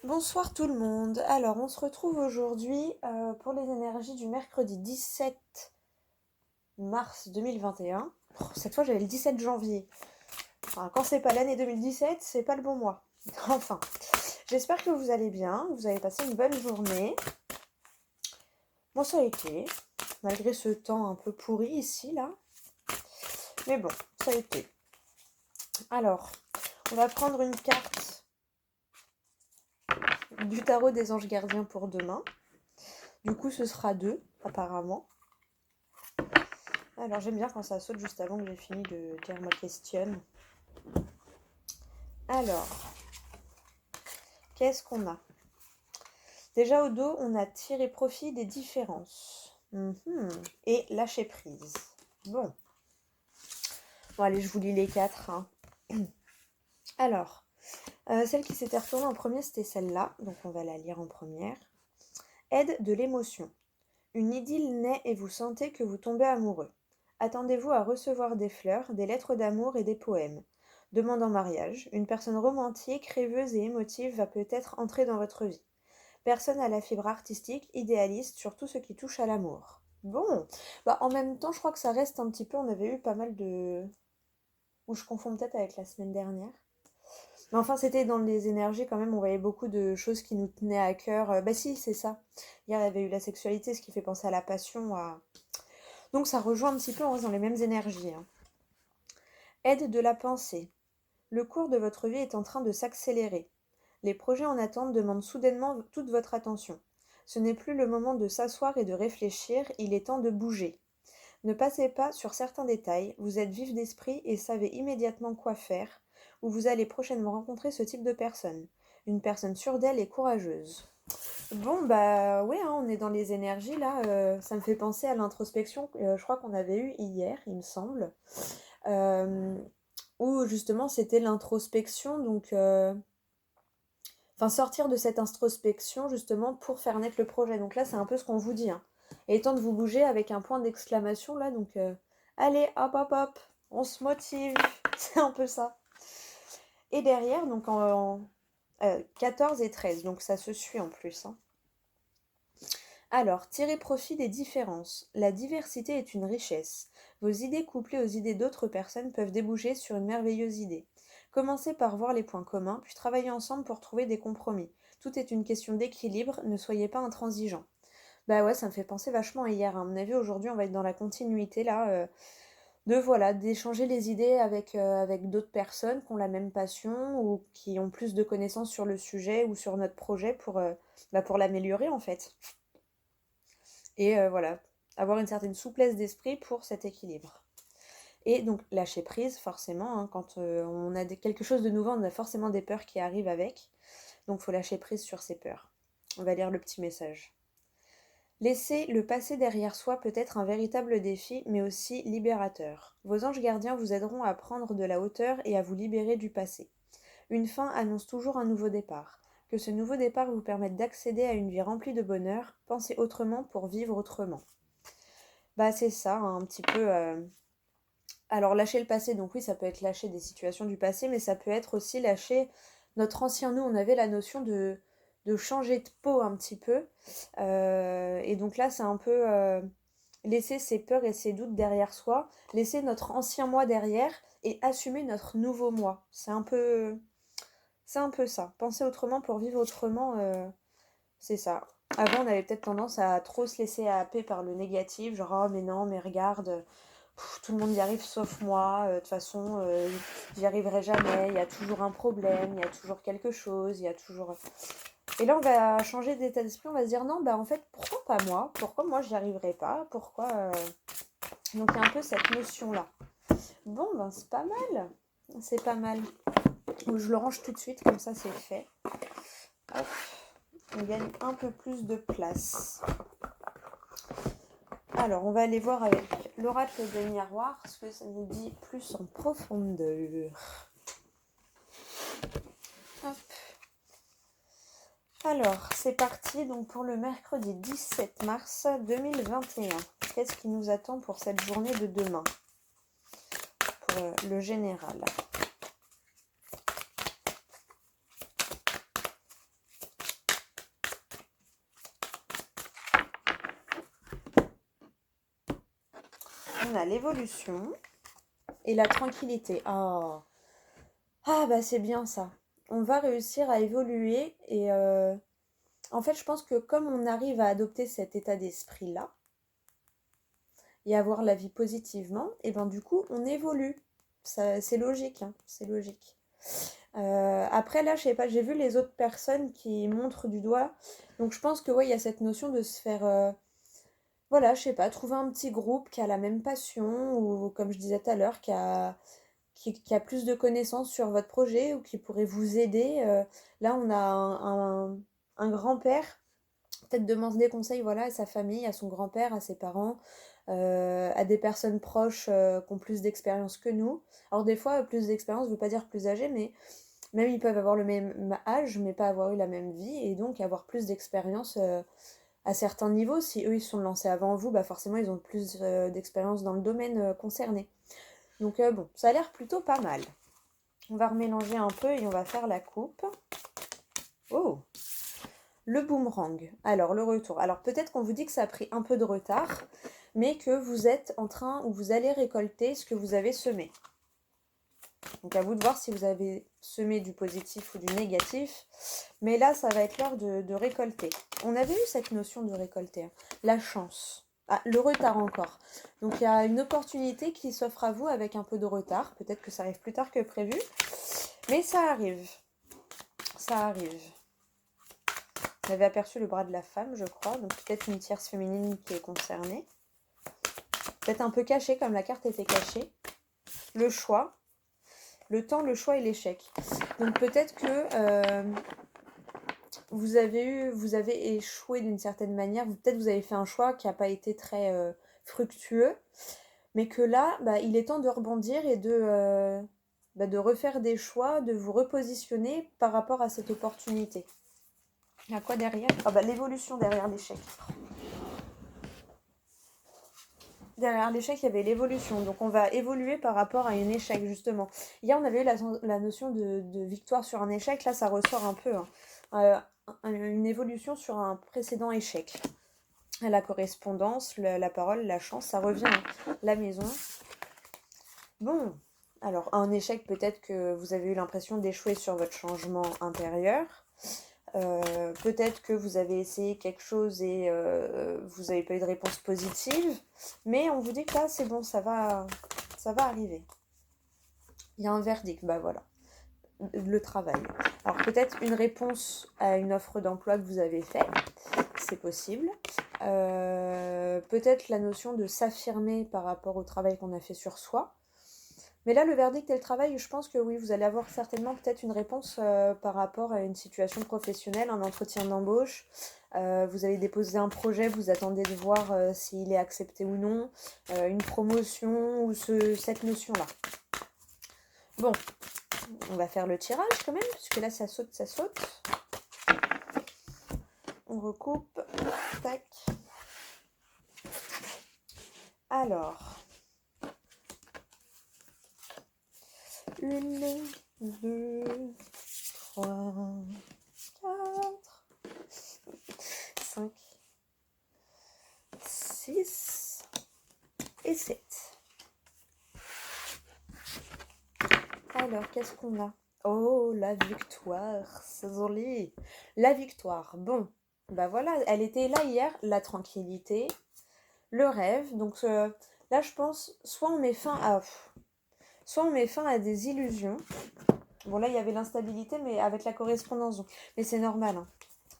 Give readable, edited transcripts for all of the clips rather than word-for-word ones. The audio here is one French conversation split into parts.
Bonsoir tout le monde. Alors, on se retrouve aujourd'hui pour les énergies du mercredi 17 mars 2021. Cette fois, j'avais le 17 janvier. Enfin, quand c'est pas l'année 2017, c'est pas le bon mois. Enfin, j'espère que vous allez bien, vous avez passé une bonne journée. Moi, ça a été, malgré ce temps un peu pourri ici, là. Mais bon, ça a été. Alors, on va prendre une carte du tarot des anges gardiens pour demain. Du coup, ce sera 2, apparemment. Alors, j'aime bien quand ça saute juste avant que j'ai fini de dire ma question. Alors, qu'est-ce qu'on a? Déjà au dos, on a tiré profit des différences. Et lâcher prise. Bon. Bon, allez, je vous lis les 4. Hein. Alors, celle qui s'était retournée en premier, c'était celle-là. Donc, on va la lire en première. Aide de l'émotion. Une idylle naît et vous sentez que vous tombez amoureux. Attendez-vous à recevoir des fleurs, des lettres d'amour et des poèmes. Demande en mariage. Une personne romantique, rêveuse et émotive va peut-être entrer dans votre vie. Personne à la fibre artistique, idéaliste sur tout ce qui touche à l'amour. Bon, bah en même temps, je crois que ça reste un petit peu. On avait eu pas mal de. Ou je confonds peut-être avec la semaine dernière. Mais enfin, c'était dans les énergies quand même. On voyait beaucoup de choses qui nous tenaient à cœur. Bah si, c'est ça. Hier, il y avait eu la sexualité, ce qui fait penser à la passion. Donc ça rejoint un petit peu, on reste dans les mêmes énergies. Hein. Aide de la pensée. Le cours de votre vie est en train de s'accélérer. Les projets en attente demandent soudainement toute votre attention. Ce n'est plus le moment de s'asseoir et de réfléchir, il est temps de bouger. Ne passez pas sur certains détails, vous êtes vif d'esprit et savez immédiatement quoi faire, ou vous allez prochainement rencontrer ce type de personne. Une personne sûre d'elle et courageuse. Bon, bah ouais, hein, on est dans les énergies là. Ça me fait penser à l'introspection, je crois qu'on avait eu hier, il me semble. Euh, où justement c'était l'introspection, donc. Enfin, sortir de cette introspection justement pour faire naître le projet. Donc là, c'est un peu ce qu'on vous dit. Hein. Et temps de vous bouger avec un point d'exclamation là. Donc, allez, hop, hop, hop, on se motive. C'est un peu ça. Et derrière, donc 14 et 13. Donc ça se suit en plus. Hein. Alors, tirez profit des différences. La diversité est une richesse. Vos idées couplées aux idées d'autres personnes peuvent déboucher sur une merveilleuse idée. Commencez par voir les points communs, puis travaillez ensemble pour trouver des compromis. Tout est une question d'équilibre, ne soyez pas intransigeants. Bah ouais, ça me fait penser vachement à hier. À mon avis, aujourd'hui, on va être dans la continuité là, de voilà, d'échanger les idées avec d'autres personnes qui ont la même passion ou qui ont plus de connaissances sur le sujet ou sur notre projet pour l'améliorer en fait. Et voilà, avoir une certaine souplesse d'esprit pour cet équilibre. Et donc lâcher prise, forcément, hein, quand on a quelque chose de nouveau, on a forcément des peurs qui arrivent avec. Donc il faut lâcher prise sur ces peurs. On va lire le petit message. Laisser le passé derrière soi peut être un véritable défi, mais aussi libérateur. Vos anges gardiens vous aideront à prendre de la hauteur et à vous libérer du passé. Une fin annonce toujours un nouveau départ. Que ce nouveau départ vous permette d'accéder à une vie remplie de bonheur, pensez autrement pour vivre autrement. Bah c'est ça, hein, un petit peu. Alors lâcher le passé, donc oui, ça peut être lâcher des situations du passé, mais ça peut être aussi lâcher notre ancien nous. On avait la notion de changer de peau un petit peu. Et donc là, c'est un peu laisser ses peurs et ses doutes derrière soi, laisser notre ancien moi derrière et assumer notre nouveau moi. C'est un peu ça. Penser autrement pour vivre autrement, c'est ça. Avant, on avait peut-être tendance à trop se laisser happer par le négatif, genre oh mais non, mais regarde, tout le monde y arrive sauf moi, de toute façon, j'y arriverai jamais, il y a toujours un problème, il y a toujours quelque chose, il y a toujours. Et là, on va changer d'état d'esprit, on va se dire non, bah en fait, pourquoi pas moi? Pourquoi moi j'y arriverai pas? Pourquoi. Donc il y a un peu cette notion-là. Bon, ben c'est pas mal. C'est pas mal. Donc, je le range tout de suite, comme ça c'est fait. Hop. On gagne un peu plus de place. Alors, on va aller voir avec l'oracle des miroirs ce que ça nous dit plus en profondeur. Hop. Alors, c'est parti donc pour le mercredi 17 mars 2021. Qu'est-ce qui nous attend pour cette journée de demain? Pour le général. On a l'évolution et la tranquillité. Ah, ah bah c'est bien ça. On va réussir à évoluer et en fait, je pense que comme on arrive à adopter cet état d'esprit-là et à voir la vie positivement, et ben du coup, on évolue. Ça, c'est logique, hein, c'est logique. Après, là, je sais pas, j'ai vu les autres personnes qui montrent du doigt. Donc, je pense que, ouais, il y a cette notion de se faire, voilà, je sais pas, trouver un petit groupe qui a la même passion ou, comme je disais tout à l'heure, qui a plus de connaissances sur votre projet ou qui pourrait vous aider. Là, on a un grand-père, peut-être demander des conseils, voilà, à sa famille, à son grand-père, à ses parents, à des personnes proches qui ont plus d'expérience que nous. Alors, des fois, plus d'expérience ne veut pas dire plus âgé, mais même ils peuvent avoir le même âge, mais pas avoir eu la même vie, et donc avoir plus d'expérience à certains niveaux. Si eux, ils se sont lancés avant vous, bah forcément, ils ont plus d'expérience dans le domaine concerné. Donc bon, ça a l'air plutôt pas mal. On va remélanger un peu et on va faire la coupe. Oh, le boomerang. Alors, le retour. Alors, peut-être qu'on vous dit que ça a pris un peu de retard, mais que vous êtes en train, ou vous allez récolter ce que vous avez semé. Donc, à vous de voir si vous avez semé du positif ou du négatif. Mais là, ça va être l'heure de récolter. On avait eu cette notion de récolter. Hein. La chance. Ah, le retard encore. Donc, il y a une opportunité qui s'offre à vous avec un peu de retard. Peut-être que ça arrive plus tard que prévu. Mais ça arrive. Ça arrive. Vous avez aperçu le bras de la femme, je crois. Donc, peut-être une tierce féminine qui est concernée. Peut-être un peu caché, comme la carte était cachée. Le choix. Le temps, le choix et l'échec. Donc, peut-être que... vous avez échoué d'une certaine manière, peut-être vous avez fait un choix qui n'a pas été très fructueux, mais que là, bah, il est temps de rebondir et de refaire des choix, de vous repositionner par rapport à cette opportunité. Il y a quoi derrière? Ah bah, l'évolution derrière l'échec. Derrière l'échec, il y avait l'évolution. Donc, on va évoluer par rapport à un échec, justement. Hier, on avait eu la notion de victoire sur un échec. Là, ça ressort un peu. Hein. Une évolution sur un précédent échec. La correspondance, la parole, la chance, ça revient. Hein. La maison. Bon. Alors, un échec, peut-être que vous avez eu l'impression d'échouer sur votre changement intérieur. Peut-être que vous avez essayé quelque chose et vous n'avez pas eu de réponse positive, mais on vous dit que là c'est bon, ça va arriver. Il y a un verdict, bah voilà, le travail. Alors peut-être une réponse à une offre d'emploi que vous avez faite, c'est possible. Peut-être la notion de s'affirmer par rapport au travail qu'on a fait sur soi. Mais là, le verdict et le travail, je pense que oui, vous allez avoir certainement peut-être une réponse par rapport à une situation professionnelle, un entretien d'embauche. Vous avez déposé un projet, vous attendez de voir s'il est accepté ou non, une promotion ou cette notion-là. Bon, on va faire le tirage quand même, puisque là, ça saute, ça saute. On recoupe. Tac. Alors... 1, 2, 3, 4, 5, 6 et 7. Alors, qu'est-ce qu'on a? Oh, la victoire, c'est joli. La victoire, bon, bah voilà, elle était là hier, la tranquillité, le rêve. Donc là, je pense, soit on met fin à des illusions. Bon, là, il y avait l'instabilité, mais avec la correspondance. Mais c'est normal. Hein.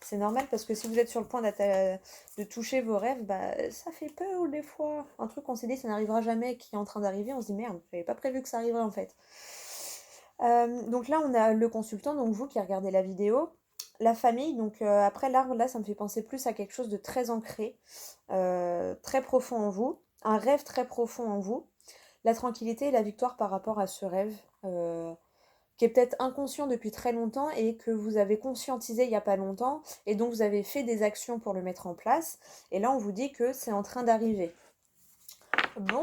C'est normal parce que si vous êtes sur le point de toucher vos rêves, bah, ça fait peur des fois. Un truc qu'on s'est dit, ça n'arrivera jamais, qui est en train d'arriver, on se dit merde, j'avais pas prévu que ça arriverait en fait. Donc là, on a le consultant, donc vous qui regardez la vidéo. La famille, donc après l'arbre, là, ça me fait penser plus à quelque chose de très ancré, très profond en vous, un rêve très profond en vous. La tranquillité et la victoire par rapport à ce rêve qui est peut-être inconscient depuis très longtemps et que vous avez conscientisé il n'y a pas longtemps et donc vous avez fait des actions pour le mettre en place. Et là, on vous dit que c'est en train d'arriver. Bon,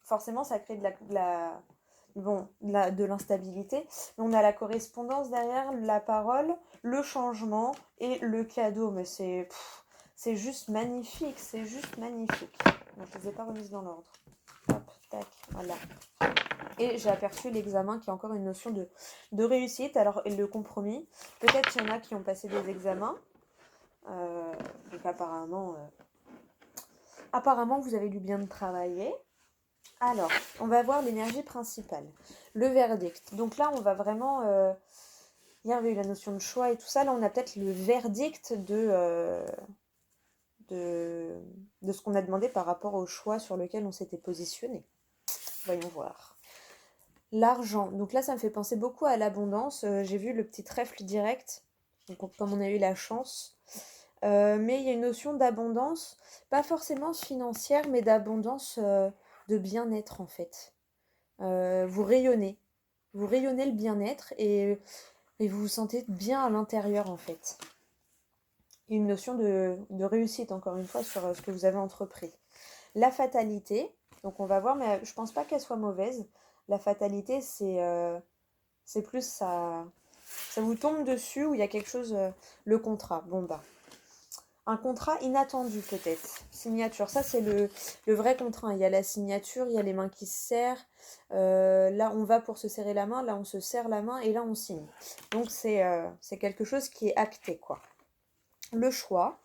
forcément, ça crée de l'instabilité. On a la correspondance derrière, la parole, le changement et le cadeau. Mais c'est juste magnifique, c'est juste magnifique. Donc, je ne les ai pas remises dans l'ordre. Hop. tac, voilà. Et j'ai aperçu l'examen qui est encore une notion de réussite. Alors, et le compromis, peut-être qu'il y en a qui ont passé des examens. Donc apparemment, vous avez du bien de travailler. Alors, on va voir l'énergie principale. Le verdict. Donc là, on va vraiment... hier, il y avait eu la notion de choix et tout ça. Là, on a peut-être le verdict de ce qu'on a demandé par rapport au choix sur lequel on s'était positionné. Voyons voir. L'argent. Donc là, ça me fait penser beaucoup à l'abondance. J'ai vu le petit trèfle direct. Donc, comme on a eu la chance. Mais il y a une notion d'abondance, pas forcément financière, mais d'abondance de bien-être en fait. Vous rayonnez. Vous rayonnez le bien-être et vous vous sentez bien à l'intérieur en fait. Une notion de réussite encore une fois sur ce que vous avez entrepris. La fatalité, donc on va voir, mais je pense pas qu'elle soit mauvaise. La fatalité, c'est plus ça vous tombe dessus ou il y a quelque chose, le contrat. Bon bah, un contrat inattendu peut-être. Signature, ça c'est le vrai contrat. Il y a la signature, il y a les mains qui se serrent. Là on va pour se serrer la main, là on se serre la main et là on signe. Donc c'est quelque chose qui est acté quoi. Le choix,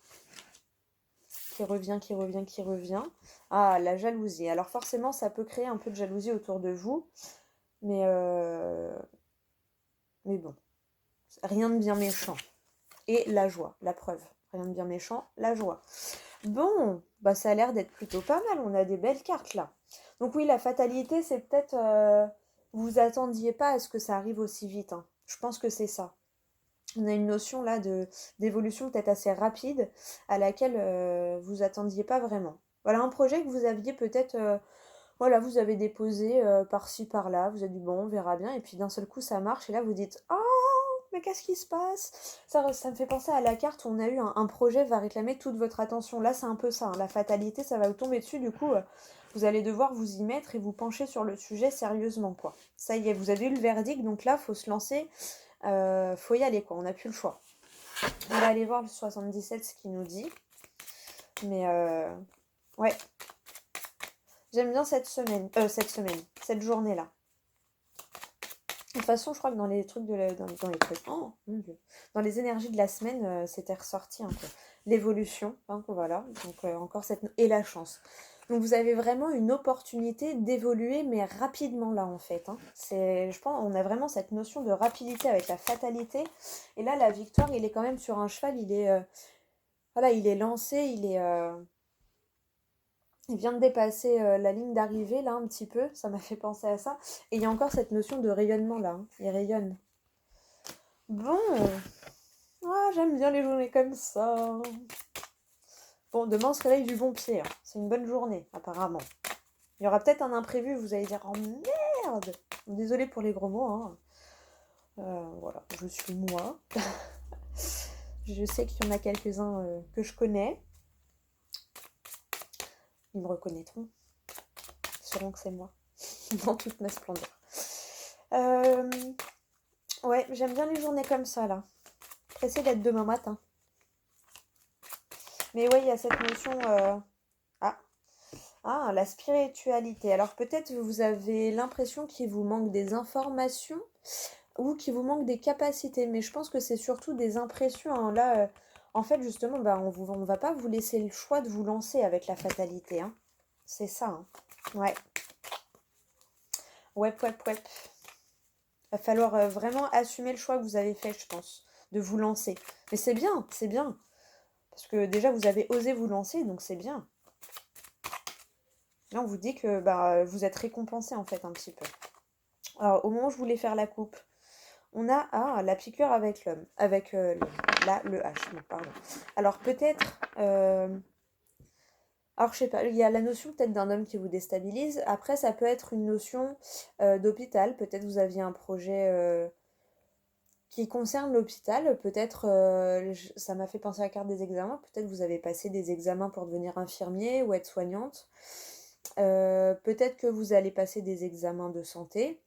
qui revient, qui revient, qui revient. Ah, la jalousie. Alors forcément ça peut créer un peu de jalousie autour de vous. Mais bon, rien de bien méchant. Et la joie, la preuve. Rien de bien méchant, la joie. Bon, bah ça a l'air d'être plutôt pas mal. On a des belles cartes là. Donc oui, la fatalité, c'est peut-être... vous attendiez pas à ce que ça arrive aussi vite. Hein. Je pense que c'est ça. On a une notion là d'évolution peut-être assez rapide à laquelle vous attendiez pas vraiment. Voilà un projet que vous aviez peut-être... voilà, vous avez déposé par-ci, par-là. Vous avez dit, bon, on verra bien. Et puis d'un seul coup, ça marche. Et là, vous dites, oh, mais qu'est-ce qui se passe? Ça me fait penser à la carte où on a eu un projet va réclamer toute votre attention. Là, c'est un peu ça. Hein. La fatalité, ça va vous tomber dessus. Du coup, vous allez devoir vous y mettre et vous pencher sur le sujet sérieusement, quoi. Ça y est, vous avez eu le verdict. Donc là, faut se lancer. Faut y aller, quoi. On n'a plus le choix. On va aller voir le 77, ce qu'il nous dit. Mais, ouais. J'aime bien cette journée-là. De toute façon, je crois que dans les trucs dans les trucs, oh mon Dieu, dans les énergies de la semaine, c'était ressorti un peu. L'évolution, hein, voilà, donc encore et la chance. Donc vous avez vraiment une opportunité d'évoluer, mais rapidement là en fait. Hein. Je pense, on a vraiment cette notion de rapidité avec la fatalité. Et là, la victoire, il est quand même sur un cheval, voilà, il est lancé, il vient de dépasser la ligne d'arrivée, là, un petit peu. Ça m'a fait penser à ça. Et il y a encore cette notion de rayonnement, là. Hein. Il rayonne. Bon. Ah, j'aime bien les journées comme ça. Bon, demain, on se réveille du bon pied. Hein. C'est une bonne journée, apparemment. Il y aura peut-être un imprévu. Vous allez dire, oh merde. Désolée pour les gros mots. Hein. Voilà, je suis moi. Je sais qu'il y en a quelques-uns que je connais. Ils me reconnaîtront. Ils sauront que c'est moi. Dans toute ma splendeur. Ouais, j'aime bien les journées comme ça, là. Pressée d'être demain matin. Mais ouais, il y a cette notion... la spiritualité. Alors peut-être vous avez l'impression qu'il vous manque des informations ou qu'il vous manque des capacités. Mais je pense que c'est surtout des impressions. Hein. Là, en fait, justement, on va pas vous laisser le choix de vous lancer avec la fatalité. Hein. C'est ça. Hein. Ouais. Ouais. Va falloir vraiment assumer le choix que vous avez fait, je pense, de vous lancer. Mais c'est bien, c'est bien. Parce que déjà, vous avez osé vous lancer, donc c'est bien. Là, on vous dit que vous êtes récompensé, en fait, un petit peu. Alors, au moment où je voulais faire la coupe, on a la piqûre avec l'homme. Avec le H, non, pardon. Alors, peut-être... alors, je sais pas, il y a la notion peut-être d'un homme qui vous déstabilise. Après, ça peut être une notion d'hôpital. Peut-être vous aviez un projet qui concerne l'hôpital. Peut-être, ça m'a fait penser à la carte des examens. Peut-être vous avez passé des examens pour devenir infirmier ou aide-soignante. Peut-être que vous allez passer des examens de santé.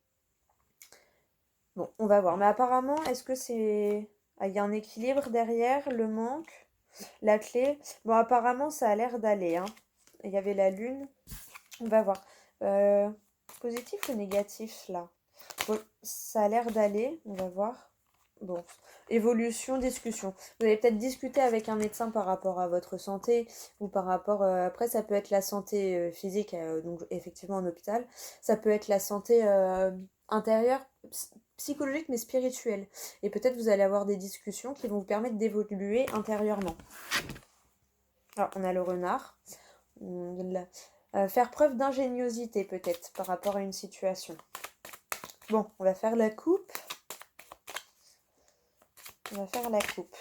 Bon, on va voir. Mais apparemment, est-ce que c'est... Ah, il y a un équilibre derrière, le manque, la clé. Bon, apparemment, ça a l'air d'aller. Hein. Il y avait la lune. On va voir. Positif ou négatif là? Bon, ça a l'air d'aller, on va voir. Bon, évolution, discussion. Vous allez peut-être discuter avec un médecin par rapport à votre santé ou par rapport... après, ça peut être la santé physique, donc effectivement en hôpital. Ça peut être la santé intérieure, psychologique, mais spirituelle. Et peut-être vous allez avoir des discussions qui vont vous permettre d'évoluer intérieurement. Alors, on a le renard. Faire preuve d'ingéniosité peut-être par rapport à une situation. Bon, on va faire la coupe. On va faire la coupe.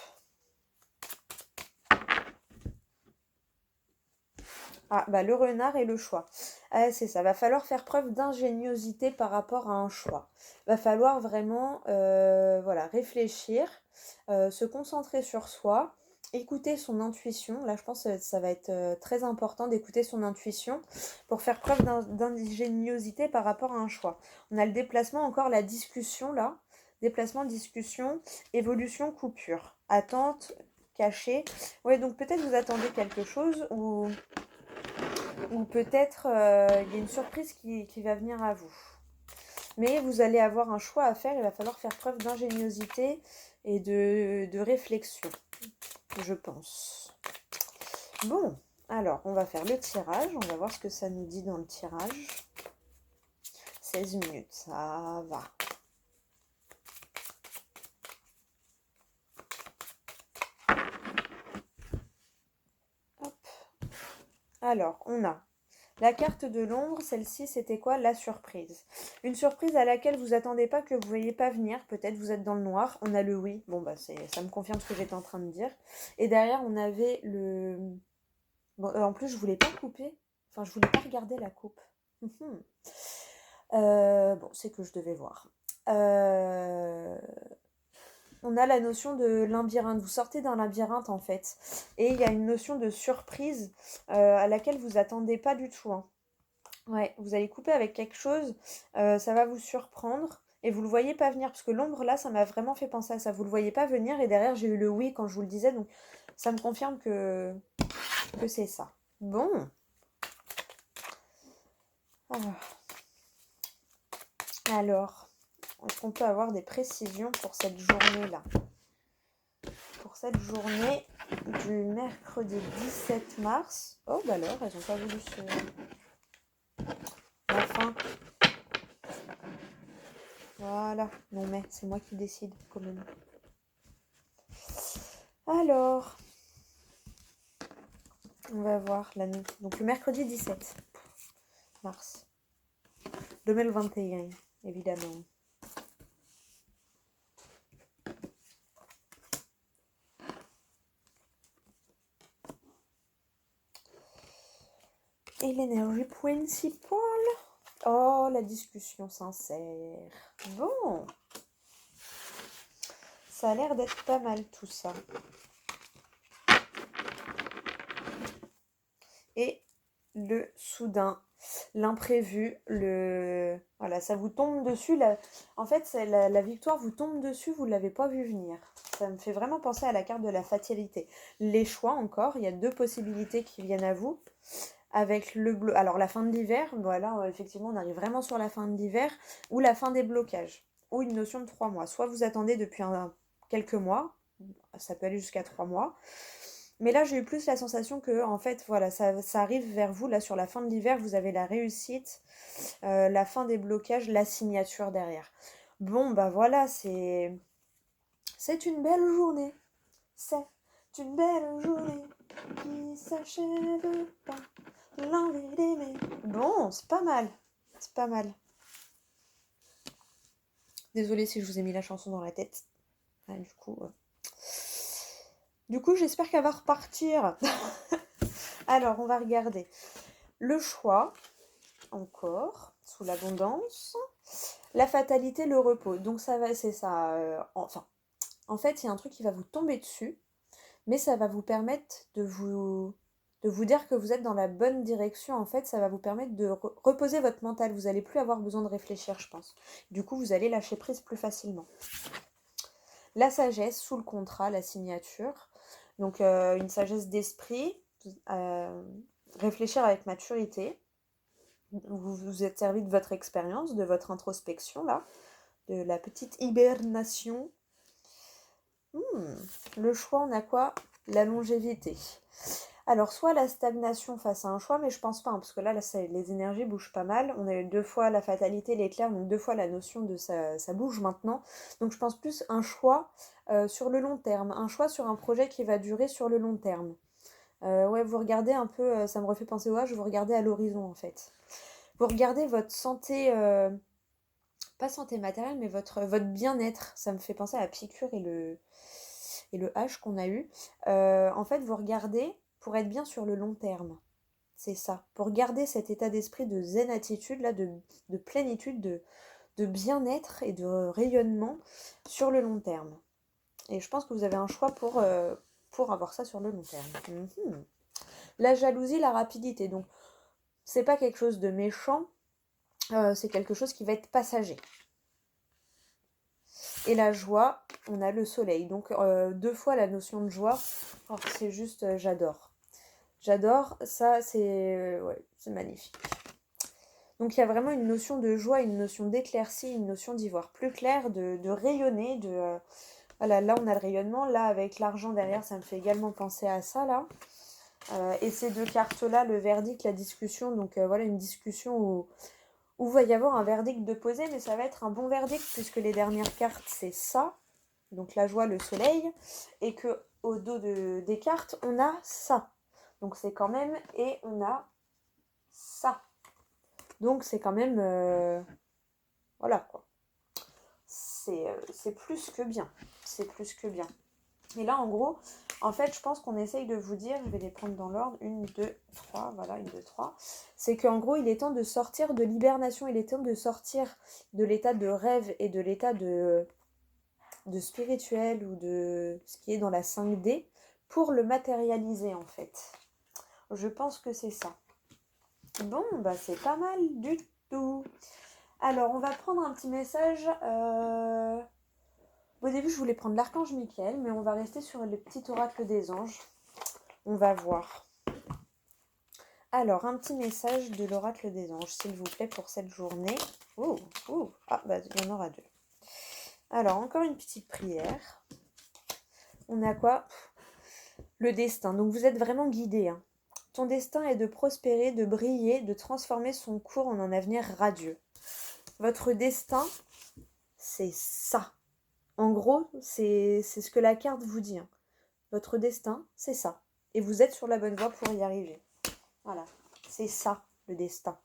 Ah, bah le renard et le choix. Ah, c'est ça. Va falloir faire preuve d'ingéniosité par rapport à un choix. Va falloir vraiment voilà, réfléchir, se concentrer sur soi, écouter son intuition. Là, je pense que ça va être très important d'écouter son intuition pour faire preuve d'ingéniosité par rapport à un choix. On a le déplacement, encore la discussion là. Déplacement, discussion, évolution, coupure. Attente, cachée. Ouais, donc peut-être vous attendez quelque chose ou peut-être il y a une surprise qui va venir à vous. Mais vous allez avoir un choix à faire, il va falloir faire preuve d'ingéniosité et de réflexion, je pense. Bon, alors on va faire le tirage, on va voir ce que ça nous dit dans le tirage. 16 minutes, ça va. Hop. Alors, on a la carte de l'ombre, celle-ci, c'était quoi? La surprise. Une surprise à laquelle vous attendez pas, que vous ne voyez pas venir. Peut-être vous êtes dans le noir. On a le oui. Bon, bah, ça me confirme ce que j'étais en train de dire. Et derrière, on avait le... Bon, en plus, je voulais pas couper. Enfin, je voulais pas regarder la coupe. Bon, c'est que je devais voir. On a la notion de labyrinthe. Vous sortez d'un labyrinthe, en fait. Et il y a une notion de surprise à laquelle vous attendez pas du tout, hein. Ouais, vous allez couper avec quelque chose, ça va vous surprendre et vous le voyez pas venir parce que l'ombre là, ça m'a vraiment fait penser à ça. Vous le voyez pas venir et derrière j'ai eu le oui quand je vous le disais, donc ça me confirme que c'est ça. Bon. Alors, est-ce qu'on peut avoir des précisions pour cette journée-là? Pour cette journée du mercredi 17 mars. Oh bah alors, elles ont pas voulu se... Enfin. Voilà. Non mais c'est moi qui décide quand même. Alors, on va voir l'année. Donc le mercredi 17 mars 2021, évidemment. Et l'énergie principale. Oh, la discussion sincère. Bon. Ça a l'air d'être pas mal tout ça. Et le soudain, l'imprévu, le... Voilà, ça vous tombe dessus. En fait, la victoire vous tombe dessus, vous ne l'avez pas vu venir. Ça me fait vraiment penser à la carte de la fatalité. Les choix encore, il y a deux possibilités qui viennent à vous. Avec le bleu. Alors la fin de l'hiver, voilà, effectivement, on arrive vraiment sur la fin de l'hiver, ou la fin des blocages, ou une notion de 3 mois. Soit vous attendez depuis quelques mois, ça peut aller jusqu'à 3 mois. Mais là, j'ai eu plus la sensation que, en fait, voilà, ça arrive vers vous, là, sur la fin de l'hiver, vous avez la réussite, la fin des blocages, la signature derrière. Bon, bah voilà, c'est une belle journée. C'est une belle journée qui s'achève pas. L'envie d'aimer. Bon, c'est pas mal. C'est pas mal. Désolée si je vous ai mis la chanson dans la tête. Ouais, du coup, j'espère qu'elle va repartir. Alors, on va regarder. Le choix, encore, sous l'abondance. La fatalité, le repos. Donc ça va, c'est ça. Enfin, en fait, il y a un truc qui va vous tomber dessus, mais ça va vous permettre de vous dire que vous êtes dans la bonne direction. En fait, ça va vous permettre de reposer votre mental. Vous n'allez plus avoir besoin de réfléchir, je pense. Du coup, vous allez lâcher prise plus facilement. La sagesse, sous le contrat, la signature. Donc, une sagesse d'esprit. Réfléchir avec maturité. vous vous êtes servi de votre expérience, de votre introspection, là, de la petite hibernation. Le choix, on a quoi? La longévité. Alors, soit la stagnation face à un choix, mais je pense pas, hein, parce que là, les énergies bougent pas mal. On a eu 2 fois la fatalité, l'éclair, donc 2 fois la notion de ça bouge maintenant. Donc, je pense plus un choix sur le long terme, un choix sur un projet qui va durer sur le long terme. Ouais, vous regardez un peu, ça me refait penser au H, vous regardez à l'horizon, en fait. Vous regardez votre santé, pas santé matérielle, mais votre bien-être. Ça me fait penser à la piqûre et le H qu'on a eu. En fait, vous regardez pour être bien sur le long terme. C'est ça. Pour garder cet état d'esprit de zen attitude, là, de plénitude, de bien-être et de rayonnement sur le long terme. Et je pense que vous avez un choix pour avoir ça sur le long terme. La jalousie, la rapidité. Donc, c'est pas quelque chose de méchant, c'est quelque chose qui va être passager. Et la joie, on a le soleil. Donc 2 fois la notion de joie, oh, c'est juste, j'adore. J'adore, ça c'est ouais, c'est magnifique. Donc il y a vraiment une notion de joie, une notion d'éclaircie, une notion d'y voir plus clair, de rayonner, voilà, là on a le rayonnement, là avec l'argent derrière, ça me fait également penser à ça là. Et ces 2 cartes-là, le verdict, la discussion, donc voilà une discussion où va y avoir un verdict de poser, mais ça va être un bon verdict puisque les dernières cartes c'est ça, donc la joie, le soleil, et que au dos des cartes on a ça, donc c'est quand même, et on a ça, donc c'est quand même, voilà quoi, c'est plus que bien, c'est plus que bien. Et là en gros, en fait je pense qu'on essaye de vous dire, je vais les prendre dans l'ordre, 1, 2, 3, voilà, 1, 2, 3, c'est qu'en gros il est temps de sortir de l'hibernation, il est temps de sortir de l'état de rêve et de l'état de spirituel ou de ce qui est dans la 5D pour le matérialiser en fait. Je pense que c'est ça. Bon, bah c'est pas mal du tout. Alors, on va prendre un petit message. Au début, je voulais prendre l'archange Michael, mais on va rester sur les petits oracles des anges. On va voir. Alors, un petit message de l'oracle des anges, s'il vous plaît, pour cette journée. Ah, bah, il y en aura 2. Alors, encore une petite prière. On a quoi? Le destin. Donc, vous êtes vraiment guidé. Hein. Ton destin est de prospérer, de briller, de transformer son cours en un avenir radieux. Votre destin, c'est ça. En gros, c'est ce que la carte vous dit. Hein. Votre destin, c'est ça. Et vous êtes sur la bonne voie pour y arriver. Voilà. C'est ça, le destin.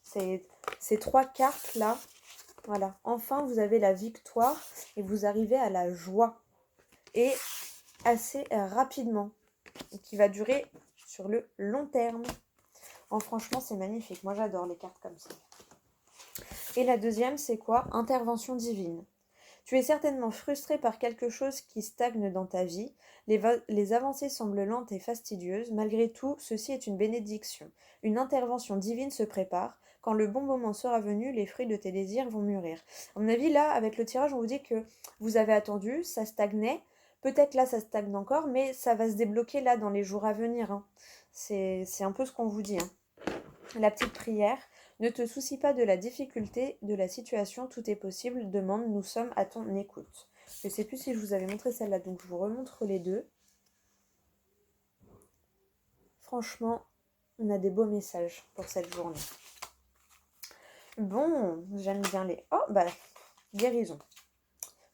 Ces 3 cartes-là, voilà. Enfin, vous avez la victoire et vous arrivez à la joie. Et assez rapidement. Et qui va durer sur le long terme. Franchement, c'est magnifique. Moi, j'adore les cartes comme ça. Et la deuxième, c'est quoi? Intervention divine. Tu es certainement frustré par quelque chose qui stagne dans ta vie. Les avancées semblent lentes et fastidieuses. Malgré tout, ceci est une bénédiction. Une intervention divine se prépare. Quand le bon moment sera venu, les fruits de tes désirs vont mûrir. À mon avis, là, avec le tirage, on vous dit que vous avez attendu, ça stagnait. Peut-être là, ça stagne encore, mais ça va se débloquer là dans les jours à venir. Hein. C'est un peu ce qu'on vous dit. Hein. La petite prière. Ne te soucie pas de la difficulté de la situation, tout est possible, demande, nous sommes à ton écoute. Je ne sais plus si je vous avais montré celle-là, donc je vous remontre les 2. Franchement, on a des beaux messages pour cette journée. Bon, j'aime bien les... Oh, bah, guérison.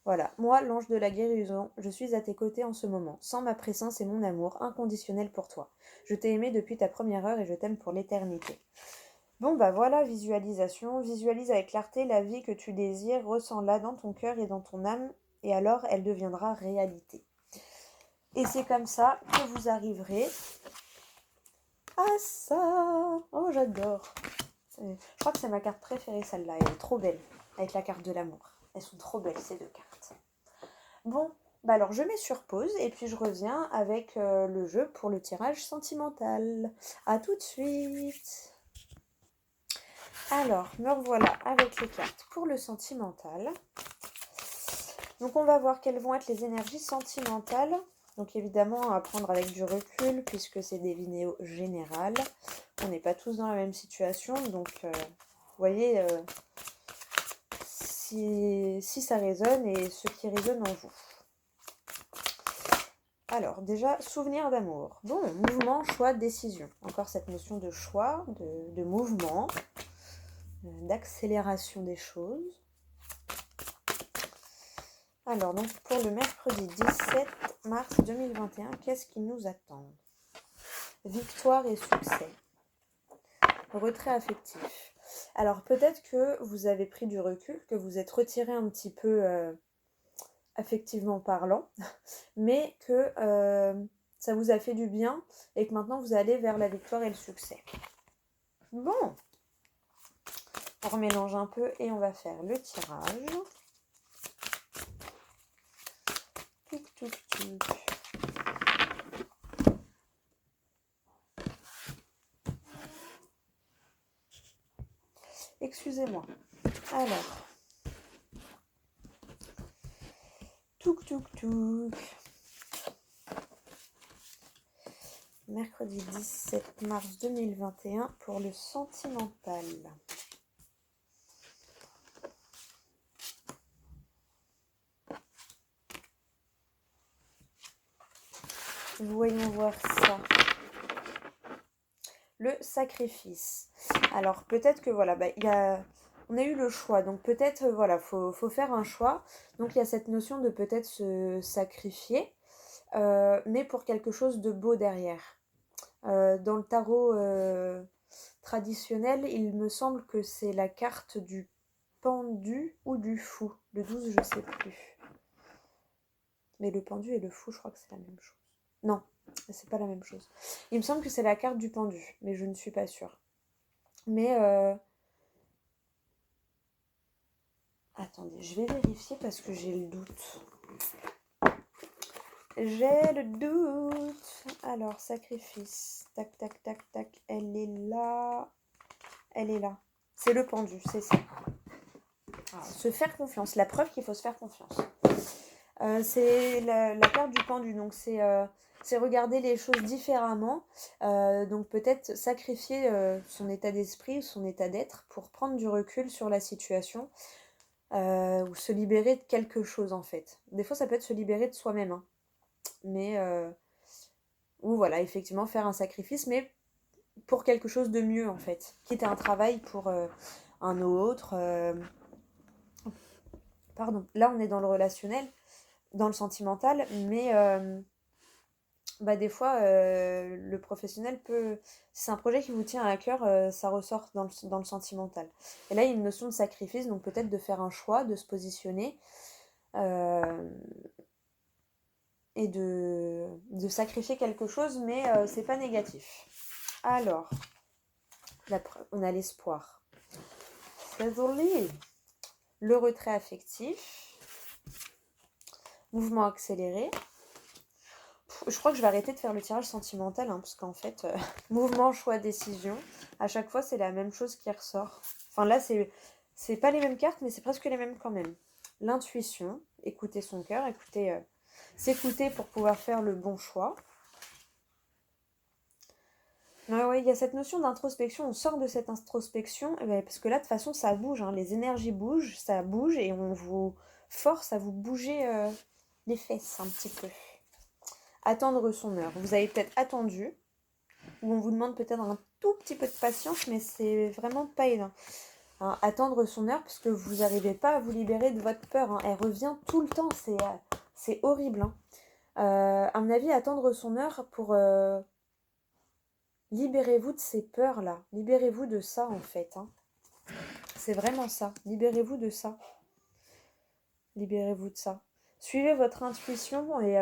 Voilà, moi, l'ange de la guérison, je suis à tes côtés en ce moment. Sans ma présence et mon amour inconditionnel pour toi. Je t'ai aimé depuis ta première heure et je t'aime pour l'éternité. Bon bah voilà, visualisation, visualise avec clarté la vie que tu désires, ressens-la dans ton cœur et dans ton âme, et alors elle deviendra réalité. Et c'est comme ça que vous arriverez à ça. Oh j'adore. Je crois que c'est ma carte préférée celle-là, elle est trop belle, avec la carte de l'amour. Elles sont trop belles ces 2 cartes. Bon, bah alors je mets sur pause et puis je reviens avec le jeu pour le tirage sentimental. A tout de suite. Alors, me revoilà avec les cartes pour le sentimental. Donc, on va voir quelles vont être les énergies sentimentales Donc évidemment, à prendre avec du recul, puisque c'est des vidéos générales. On n'est pas tous dans la même situation, donc vous voyez si ça résonne et ce qui résonne en vous. Alors, déjà, souvenir d'amour. Bon, mouvement, choix, décision. Encore cette notion de choix, de mouvement, d'accélération des choses. Alors, donc, pour le mercredi 17 mars 2021, qu'est-ce qui nous attend? Victoire et succès. Retrait affectif. Alors, peut-être que vous avez pris du recul, que vous êtes retiré un petit peu affectivement parlant, mais que ça vous a fait du bien et que maintenant vous allez vers la victoire et le succès. Bon, on remélange un peu et on va faire le tirage. Touc, touc, touc. Excusez-moi. Alors, touc, touc, touc. Mercredi 17 mars 2021 pour le sentimental. Voyons voir ça. Le sacrifice. Alors peut-être que voilà, on a eu le choix, donc peut-être voilà, faut faire un choix. Donc il y a cette notion de peut-être se sacrifier, mais pour quelque chose de beau derrière. Dans le tarot traditionnel, il me semble que c'est la carte du pendu ou du fou. Le 12, je sais plus. Mais le pendu et le fou, je crois que c'est la même chose. Non, c'est pas la même chose. Il me semble que c'est la carte du pendu, mais je ne suis pas sûre. Mais attendez, je vais vérifier parce que j'ai le doute. J'ai le doute. Alors, sacrifice. Tac, tac, tac, tac. Elle est là. Elle est là. C'est le pendu, c'est ça. Alors, se faire confiance. La preuve qu'il faut se faire confiance. C'est la carte du pendu. Donc, c'est regarder les choses différemment. Donc, peut-être sacrifier son état d'esprit, son état d'être pour prendre du recul sur la situation. Ou se libérer de quelque chose, en fait. Des fois, ça peut être se libérer de soi-même. Hein. Mais... ou voilà, effectivement, faire un sacrifice, mais pour quelque chose de mieux, en fait. Quitter un travail pour un autre. Pardon, là, on est dans le relationnel, dans le sentimental, mais des fois, le professionnel peut... Si c'est un projet qui vous tient à cœur, ça ressort dans le sentimental. Et là, il y a une notion de sacrifice, donc peut-être de faire un choix, de se positionner, et de sacrifier quelque chose, mais c'est pas négatif. Alors, on a l'espoir. C'est joli. Le retrait affectif. Mouvement accéléré. Je crois que je vais arrêter de faire le tirage sentimental, hein, parce qu'en fait, mouvement, choix, décision, à chaque fois, c'est la même chose qui ressort. Enfin là, c'est pas les mêmes cartes, mais c'est presque les mêmes quand même. L'intuition, écouter son cœur, s'écouter pour pouvoir faire le bon choix. Ouais, il y a cette notion d'introspection, on sort de cette introspection, parce que là, de toute façon, ça bouge, hein, les énergies bougent, ça bouge, et on vous force à vous bouger les fesses un petit peu. Attendre son heure. Vous avez peut-être attendu, ou on vous demande peut-être un tout petit peu de patience, mais c'est vraiment pas évident. Hein, attendre son heure, parce que vous n'arrivez pas à vous libérer de votre peur. Hein. Elle revient tout le temps, c'est horrible. Hein. À mon avis, attendre son heure pour... libérez-vous de ces peurs-là. Libérez-vous de ça, en fait. Hein. C'est vraiment ça. Libérez-vous de ça. Libérez-vous de ça. Suivez votre intuition et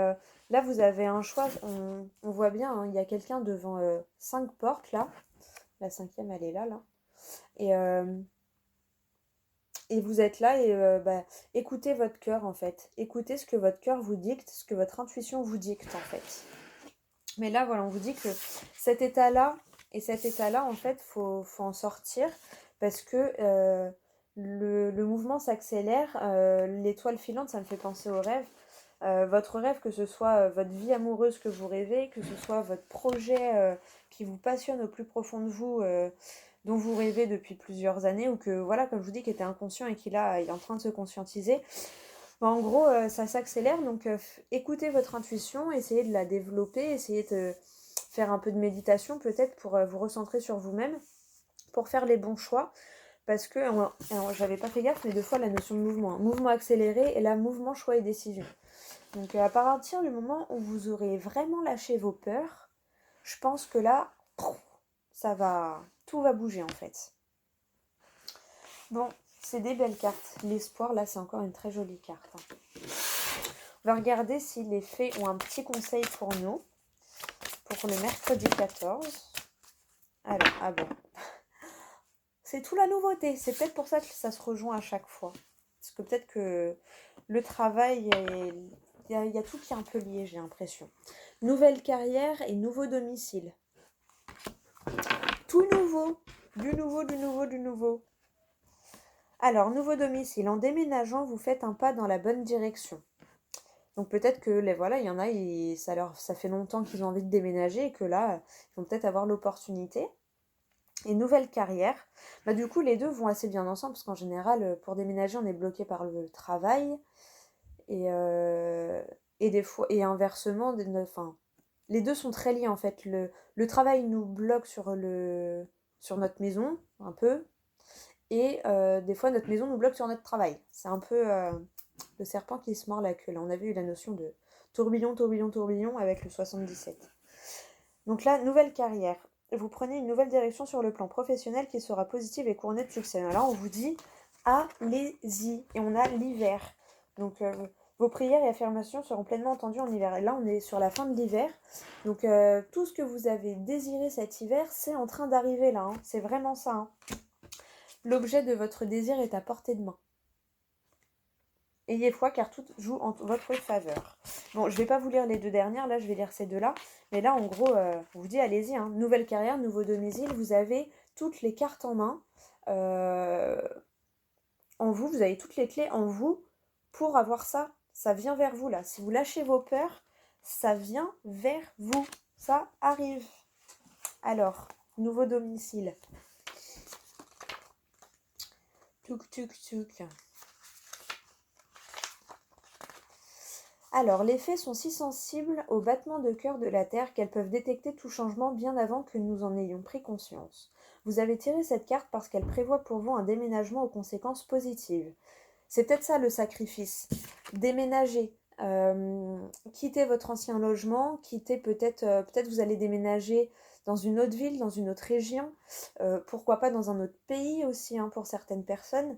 là, vous avez un choix. On voit bien, hein, il y a quelqu'un devant 5 portes, là. La 5e, elle est là, là. Et vous êtes là et écoutez votre cœur, en fait. Écoutez ce que votre cœur vous dicte, ce que votre intuition vous dicte, en fait. Mais là, voilà, on vous dit que cet état-là, en fait, faut en sortir parce que le mouvement s'accélère. L'étoile filante, ça me fait penser au rêve. votre rêve, que ce soit votre vie amoureuse que vous rêvez, que ce soit votre projet qui vous passionne au plus profond de vous, dont vous rêvez depuis plusieurs années, ou que, voilà, comme je vous dis, qui était inconscient et qui là, il est en train de se conscientiser. En gros, ça s'accélère, donc écoutez votre intuition, essayez de la développer, essayez de faire un peu de méditation peut-être pour vous recentrer sur vous-même, pour faire les bons choix. Parce que, j'avais pas fait gaffe, mais deux fois la notion de mouvement. Mouvement accéléré et là, mouvement, choix et décision. Donc à partir du moment où vous aurez vraiment lâché vos peurs, je pense que là, tout va bouger en fait. Bon, c'est des belles cartes. L'espoir, là, c'est encore une très jolie carte. On va regarder si les fées ont un petit conseil pour nous, pour le mercredi 14. Alors, ah bon. C'est tout la nouveauté. C'est peut-être pour ça que ça se rejoint à chaque fois. Parce que peut-être que le travail, il y a tout qui est un peu lié, j'ai l'impression. Nouvelle carrière et nouveau domicile. Tout nouveau. Du nouveau, du nouveau, du nouveau. Alors, nouveau domicile. En déménageant, vous faites un pas dans la bonne direction. Donc peut-être que voilà, il y en a, ça fait longtemps qu'ils ont envie de déménager et que là, ils vont peut-être avoir l'opportunité. Et nouvelle carrière. Bah, du coup, les deux vont assez bien ensemble parce qu'en général, pour déménager, on est bloqué par le travail. Et des fois, et inversement, les deux sont très liés en fait. Le travail nous bloque sur notre maison, un peu. Et des fois, notre maison nous bloque sur notre travail. C'est un peu le serpent qui se mord la queue. Là, on avait eu la notion de tourbillon, tourbillon, tourbillon avec le 77. Donc là, nouvelle carrière. Vous prenez une nouvelle direction sur le plan professionnel qui sera positive et couronnée de succès. Là, on vous dit, allez-y. Et on a l'hiver. Donc, vos prières et affirmations seront pleinement entendues en hiver. Et là, on est sur la fin de l'hiver. Donc, tout ce que vous avez désiré cet hiver, c'est en train d'arriver là. Hein. C'est vraiment ça. Hein. L'objet de votre désir est à portée de main. Ayez foi car tout joue en votre faveur. Bon, je ne vais pas vous lire les deux dernières, là je vais lire ces deux-là. Mais là, en gros, on vous dit, allez-y, hein. Nouvelle carrière, nouveau domicile, vous avez toutes les cartes en main. En vous, vous avez toutes les clés en vous pour avoir ça. Ça vient vers vous, là. Si vous lâchez vos peurs, ça vient vers vous. Ça arrive. Alors, nouveau domicile. Touk, touk, touk. Alors, les fées sont si sensibles aux battements de cœur de la Terre qu'elles peuvent détecter tout changement bien avant que nous en ayons pris conscience. Vous avez tiré cette carte parce qu'elle prévoit pour vous un déménagement aux conséquences positives. C'est peut-être ça le sacrifice. Déménager. Quitter votre ancien logement, quitter peut-être vous allez déménager dans une autre ville, dans une autre région, pourquoi pas dans un autre pays aussi hein, pour certaines personnes.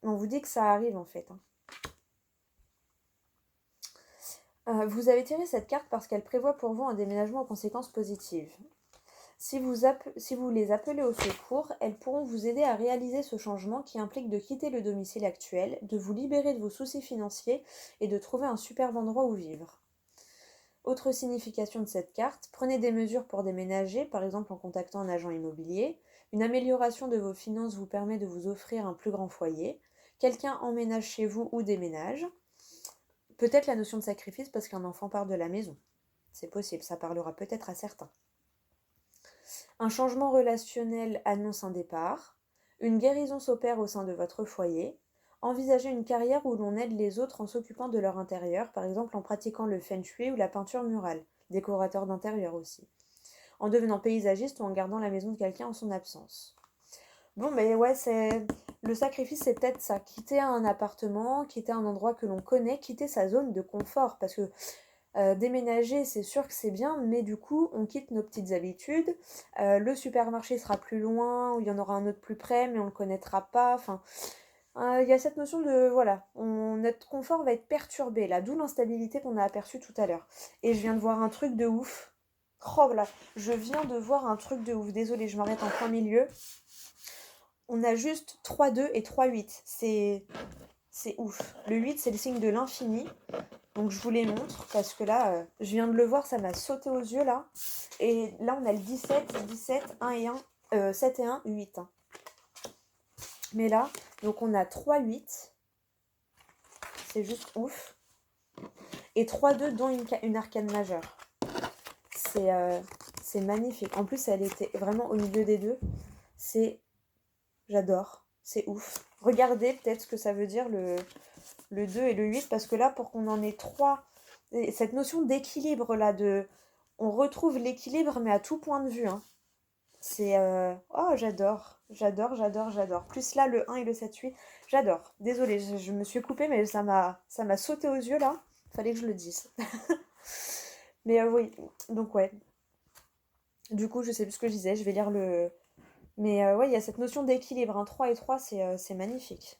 On vous dit que ça arrive en fait. Hein. Vous avez tiré cette carte parce qu'elle prévoit pour vous un déménagement aux conséquences positives. Si vous les appelez au secours, elles pourront vous aider à réaliser ce changement qui implique de quitter le domicile actuel, de vous libérer de vos soucis financiers et de trouver un superbe endroit où vivre. Autre signification de cette carte, prenez des mesures pour déménager, par exemple en contactant un agent immobilier. Une amélioration de vos finances vous permet de vous offrir un plus grand foyer. Quelqu'un emménage chez vous ou déménage. Peut-être la notion de sacrifice parce qu'un enfant part de la maison. C'est possible, ça parlera peut-être à certains. Un changement relationnel annonce un départ. Une guérison s'opère au sein de votre foyer. Envisagez une carrière où l'on aide les autres en s'occupant de leur intérieur, par exemple en pratiquant le feng shui ou la peinture murale, décorateur d'intérieur aussi. En devenant paysagiste ou en gardant la maison de quelqu'un en son absence. Bon, mais ouais, le sacrifice, c'est peut-être ça. Quitter un appartement, quitter un endroit que l'on connaît, quitter sa zone de confort. Parce que déménager, c'est sûr que c'est bien, mais du coup, on quitte nos petites habitudes. Le supermarché sera plus loin, ou il y en aura un autre plus près, mais on ne le connaîtra pas. Enfin, il y a cette notion de, voilà, notre confort va être perturbé, là, d'où l'instabilité qu'on a aperçue tout à l'heure. Et je viens de voir un truc de ouf. Oh là, je viens de voir un truc de ouf. Désolée, je m'arrête en plein milieu. On a juste 3-2 et 3-8. C'est ouf. Le 8, c'est le signe de l'infini. Donc je vous les montre parce que là, je viens de le voir, ça m'a sauté aux yeux là. Et là, on a le 17, 1 et 1, 7 et 1, 8. Hein. Mais là, donc on a 3-8. c'est juste ouf. Et 3-2, dont une arcane majeure. C'est magnifique. En plus, elle était vraiment au milieu des deux. J'adore. C'est ouf. Regardez peut-être ce que ça veut dire le 2 et le 8, parce que là, pour qu'on en ait 3, cette notion d'équilibre là, on retrouve l'équilibre, mais à tout point de vue. Hein. Oh, j'adore. J'adore. Plus là, le 1 et le 7-8, j'adore. Désolée, je me suis coupée, mais ça m'a sauté aux yeux là. Fallait que je le dise. Mais oui, donc ouais. Du coup, je sais plus ce que je disais, je vais lire le... Mais ouais, il y a cette notion d'équilibre, hein. 3 et 3, c'est magnifique.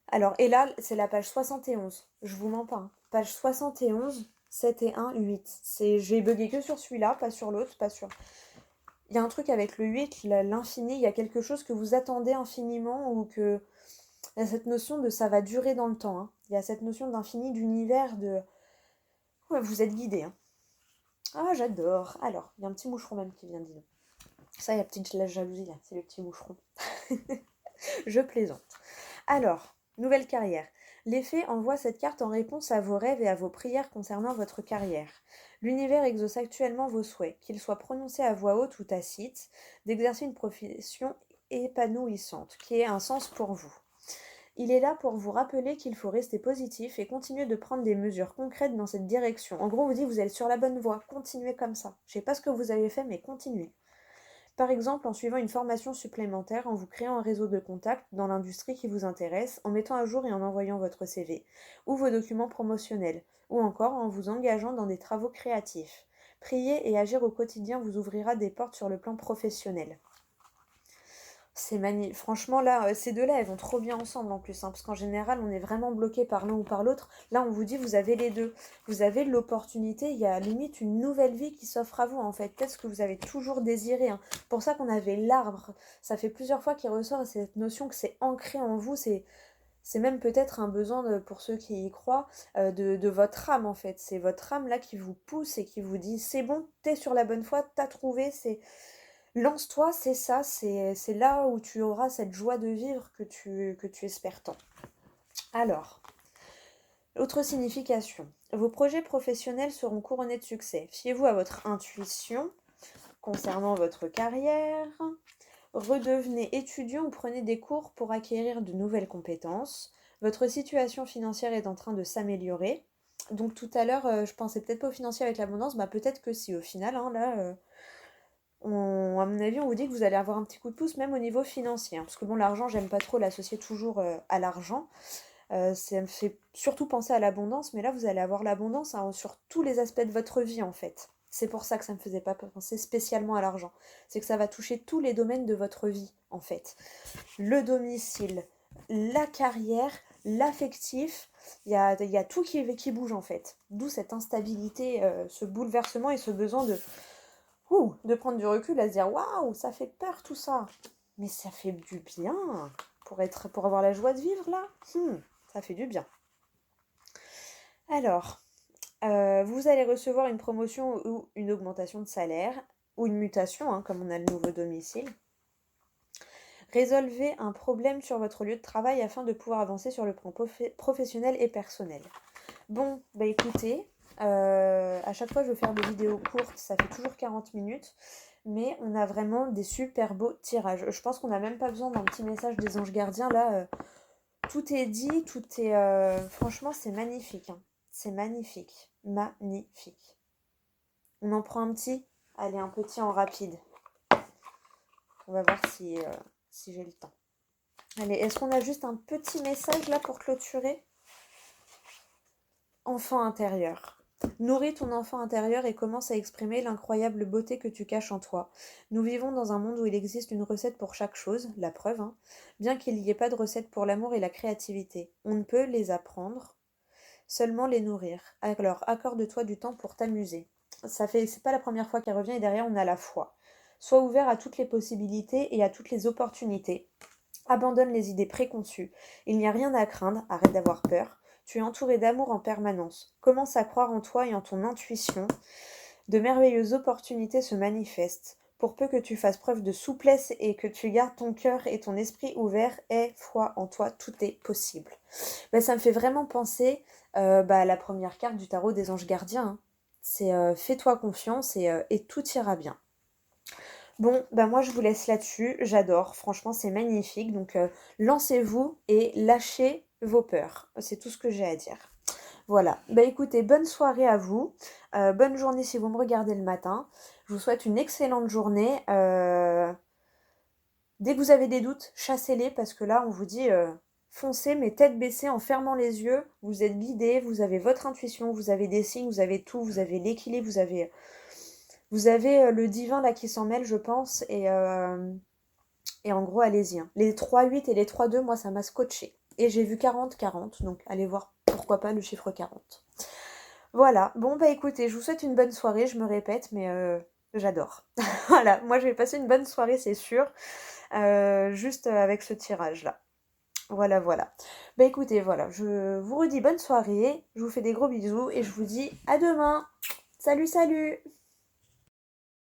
Alors, et là, c'est la page 71. Je vous mens pas. Hein. Page 71, 7 et 1, 8. J'ai bugué que sur celui-là, pas sur l'autre, pas sur... Il y a un truc avec le 8, l'infini, il y a quelque chose que vous attendez infiniment ou que... Il y a cette notion de ça va durer dans le temps. Hein. Il y a cette notion d'infini, d'univers, de... Ouais, vous êtes guidé. Hein. Ah, j'adore. Alors, il y a un petit moucheron même qui vient dire. Ça, il y a la jalousie là, c'est le petit moucheron. Je plaisante. Alors, nouvelle carrière. Les fées envoient cette carte en réponse à vos rêves et à vos prières concernant votre carrière. L'univers exauce actuellement vos souhaits, qu'ils soient prononcés à voix haute ou tacites, d'exercer une profession épanouissante, qui ait un sens pour vous. Il est là pour vous rappeler qu'il faut rester positif et continuer de prendre des mesures concrètes dans cette direction. En gros, on vous dit vous êtes sur la bonne voie, continuez comme ça. Je sais pas ce que vous avez fait, mais continuez. Par exemple, en suivant une formation supplémentaire, en vous créant un réseau de contacts dans l'industrie qui vous intéresse, en mettant à jour et en envoyant votre CV, ou vos documents promotionnels, ou encore en vous engageant dans des travaux créatifs. Prier et agir au quotidien vous ouvrira des portes sur le plan professionnel. C'est magnifique. Franchement, là, ces deux-là, elles vont trop bien ensemble en plus, hein, parce qu'en général, on est vraiment bloqué par l'un ou par l'autre. Là, on vous dit, vous avez les deux. Vous avez l'opportunité, il y a limite une nouvelle vie qui s'offre à vous, en fait. Peut-être ce que vous avez toujours désiré. Hein. Pour ça qu'on avait l'arbre. Ça fait plusieurs fois qu'il ressort cette notion que c'est ancré en vous. C'est même peut-être un besoin, pour ceux qui y croient, de votre âme, en fait. C'est votre âme, là, qui vous pousse et qui vous dit, c'est bon, t'es sur la bonne voie, t'as trouvé, c'est... Lance-toi, c'est ça, c'est là où tu auras cette joie de vivre que tu espères tant. Alors, autre signification. Vos projets professionnels seront couronnés de succès. Fiez-vous à votre intuition concernant votre carrière. Redevenez étudiant ou prenez des cours pour acquérir de nouvelles compétences. Votre situation financière est en train de s'améliorer. Donc tout à l'heure, je pensais peut-être pas au financier avec l'abondance, bah peut-être que si au final, hein, là... à mon avis, on vous dit que vous allez avoir un petit coup de pouce même au niveau financier. Hein, parce que bon, l'argent, j'aime pas trop l'associer toujours à l'argent. Ça me fait surtout penser à l'abondance, mais là, vous allez avoir l'abondance hein, sur tous les aspects de votre vie, en fait. C'est pour ça que ça me faisait pas penser spécialement à l'argent. C'est que ça va toucher tous les domaines de votre vie, en fait. Le domicile, la carrière, l'affectif, il y a tout qui bouge, en fait. D'où cette instabilité, ce bouleversement et ce besoin de prendre du recul, à se dire waouh, ça fait peur tout ça. Mais ça fait du bien pour avoir la joie de vivre là. Ça fait du bien. Alors, vous allez recevoir une promotion ou une augmentation de salaire ou une mutation, hein, comme on a le nouveau domicile. Résolvez un problème sur votre lieu de travail afin de pouvoir avancer sur le plan professionnel et personnel. Bon, bah écoutez, à chaque fois je vais faire des vidéos courtes, ça fait toujours 40 minutes, mais on a vraiment des super beaux tirages. Je pense qu'on n'a même pas besoin d'un petit message des anges gardiens, là, tout est dit, tout est... franchement, c'est magnifique, hein. C'est magnifique, magnifique. On en prend un petit? Allez, un petit en rapide. On va voir si j'ai le temps. Allez, est-ce qu'on a juste un petit message là pour clôturer? Enfant intérieur. Nourris ton enfant intérieur et commence à exprimer l'incroyable beauté que tu caches en toi. Nous vivons dans un monde où il existe une recette pour chaque chose, la preuve, hein, bien qu'il n'y ait pas de recette pour l'amour et la créativité. On ne peut les apprendre, seulement les nourrir. Alors, accorde-toi du temps pour t'amuser. C'est pas la première fois qu'elle revient et derrière on a la foi. Sois ouvert à toutes les possibilités et à toutes les opportunités. Abandonne les idées préconçues. Il n'y a rien à craindre, arrête d'avoir peur. Tu es entouré d'amour en permanence. Commence à croire en toi et en ton intuition. De merveilleuses opportunités se manifestent. pour peu que tu fasses preuve de souplesse et que tu gardes ton cœur et ton esprit ouvert, aie foi en toi, tout est possible. Ben, ça me fait vraiment penser à la première carte du tarot des anges gardiens, hein. C'est fais-toi confiance et tout ira bien. Bon, bah moi je vous laisse là-dessus, j'adore, franchement c'est magnifique, donc lancez-vous et lâchez vos peurs, c'est tout ce que j'ai à dire. Voilà, bah écoutez, bonne soirée à vous, bonne journée si vous me regardez le matin, je vous souhaite une excellente journée, dès que vous avez des doutes, chassez-les parce que là on vous dit foncez mais tête baissée en fermant les yeux, vous êtes guidé, vous avez votre intuition, vous avez des signes, vous avez tout, vous avez l'équilibre, vous avez le divin là qui s'en mêle, je pense, et en gros, allez-y, hein. Les 3-8 et les 3-2, moi, ça m'a scotché. Et j'ai vu 40-40, donc allez voir pourquoi pas le chiffre 40. Voilà, bon, bah écoutez, je vous souhaite une bonne soirée, je me répète, mais j'adore. Voilà, moi, je vais passer une bonne soirée, c'est sûr, juste avec ce tirage-là. Voilà, voilà. Bah écoutez, voilà, je vous redis bonne soirée, je vous fais des gros bisous et je vous dis à demain. Salut, salut!